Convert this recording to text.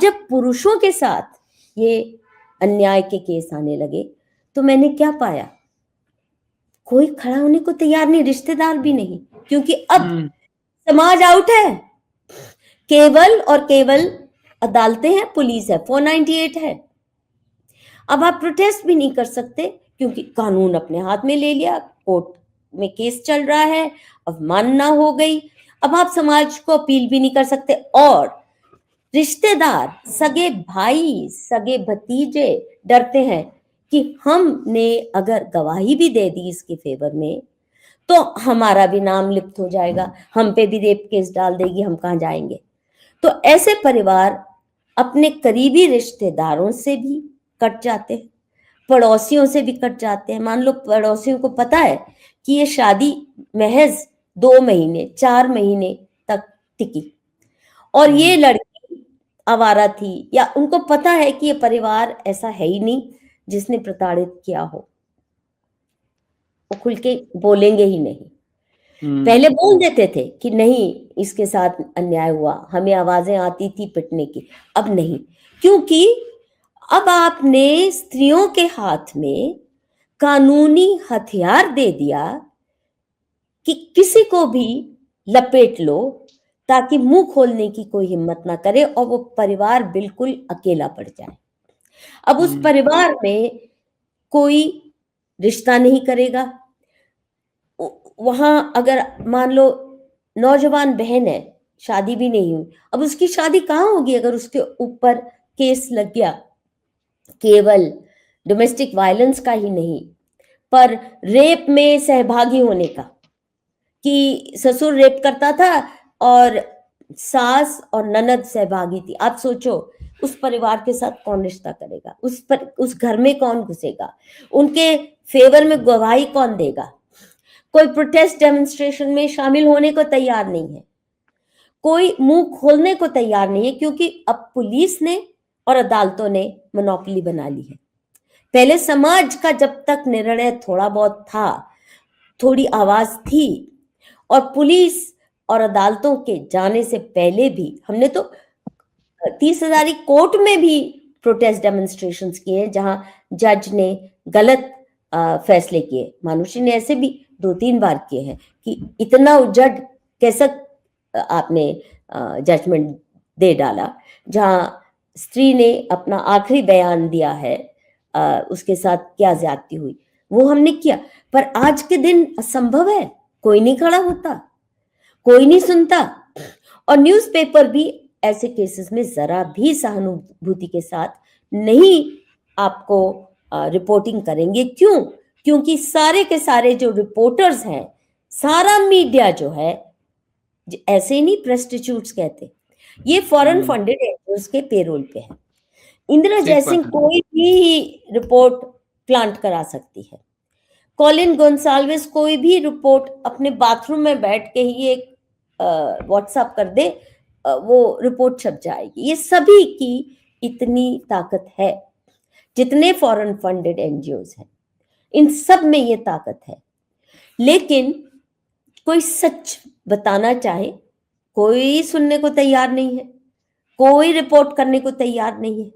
जब पुरुषों के साथ ये अन्याय के केस आने लगे तो मैंने क्या पाया, कोई खड़ा होने को तैयार नहीं, रिश्तेदार भी नहीं, क्योंकि अब समाज आउट है। केवल और केवल अदालतें हैं, पुलिस है, 498 है। अब आप प्रोटेस्ट भी नहीं कर सकते क्योंकि कानून अपने हाथ में ले लिया, कोर्ट में केस चल रहा है, अवमानना हो गई। अब आप समाज को अपील भी नहीं कर सकते, और रिश्तेदार, सगे भाई, सगे भतीजे डरते हैं कि हमने अगर गवाही भी दे दी इसके फेवर में तो हमारा भी नाम लिप्त हो जाएगा, हम पे भी रेप केस डाल देगी, हम कहाँ जाएंगे। तो ऐसे परिवार अपने करीबी रिश्तेदारों से भी कट जाते हैं, पड़ोसियों से भी कट जाते हैं। मान लो पड़ोसियों को पता है कि ये शादी महज 2 महीने 4 महीने तक टिकी और ये लड़की आवारा थी, या उनको पता है कि ये परिवार ऐसा है ही नहीं जिसने प्रताड़ित किया हो, वो खुल के बोलेंगे ही नहीं। पहले बोल देते थे कि नहीं इसके साथ अन्याय हुआ, हमें आवाजें आती थी पिटने की, अब नहीं, क्योंकि अब आपने स्त्रियों के हाथ में कानूनी हथियार दे दिया कि किसी को भी लपेट लो ताकि मुंह खोलने की कोई हिम्मत ना करे और वो परिवार बिल्कुल अकेला पड़ जाए। अब उस परिवार में कोई रिश्ता नहीं करेगा। वहां अगर मान लो नौजवान बहन है, शादी भी नहीं हुई, अब उसकी शादी कहाँ होगी अगर उसके ऊपर केस लग गया, केवल डोमेस्टिक वायलेंस का ही नहीं पर रेप में सहभागी होने का, कि ससुर रेप करता था और सास और ननद सहभागी थी। आप सोचो उस परिवार के साथ कौन रिश्ता करेगा, उस घर में कौन घुसेगा, उनके फेवर में गवाही कौन देगा। कोई प्रोटेस्ट डेमोन्स्ट्रेशन में शामिल होने को तैयार नहीं है, कोई मुंह खोलने को तैयार नहीं है, क्योंकि अब पुलिस ने और अदालतों ने मोनोपोली बना ली है। पहले समाज का जब तक निर्णय थोड़ा बहुत था, थोड़ी आवाज थी, और पुलिस और अदालतों के जाने से पहले भी हमने तो 30,000 कोर्ट में भी प्रोटेस्ट डेमोन्स्ट्रेशंस किए जहां जज ने गलत फैसले किए। मानुषी ने ऐसे भी 2-3 बार किए हैं कि इतना उजड़ कैसा आपने जजमेंट दे डाला, जहां स्त्री ने अपना आखिरी बयान दिया है, उसके साथ क्या ज्यादती हुई वो हमने किया। पर आज के दिन असंभव है, कोई नहीं खड़ा होता, कोई नहीं सुनता, और न्यूज़पेपर भी ऐसे केसेस में जरा भी सहानुभूति के साथ नहीं आपको रिपोर्टिंग करेंगे। क्यों? क्योंकि सारे के सारे जो रिपोर्टर्स हैं, सारा मीडिया जो है, ऐसे ही नहीं प्रेस्टिट्यूट्स कहते, ये फॉरेन फंडेड एनजीओस के पेरोल पे है। इंदिरा जयसिंह कोई भी रिपोर्ट प्लांट करा सकती है, कॉलिन गोंसाल्विस कोई भी रिपोर्ट अपने बाथरूम में बैठ के ही एक व्हाट्सएप कर दे, वो रिपोर्ट छप जाएगी। ये सभी की इतनी ताकत है, जितने फॉरेन फंडेड एनजीओस हैं इन सब में ये ताकत है। लेकिन कोई सच बताना चाहे, कोई सुनने को तैयार नहीं है, कोई रिपोर्ट करने को तैयार नहीं है।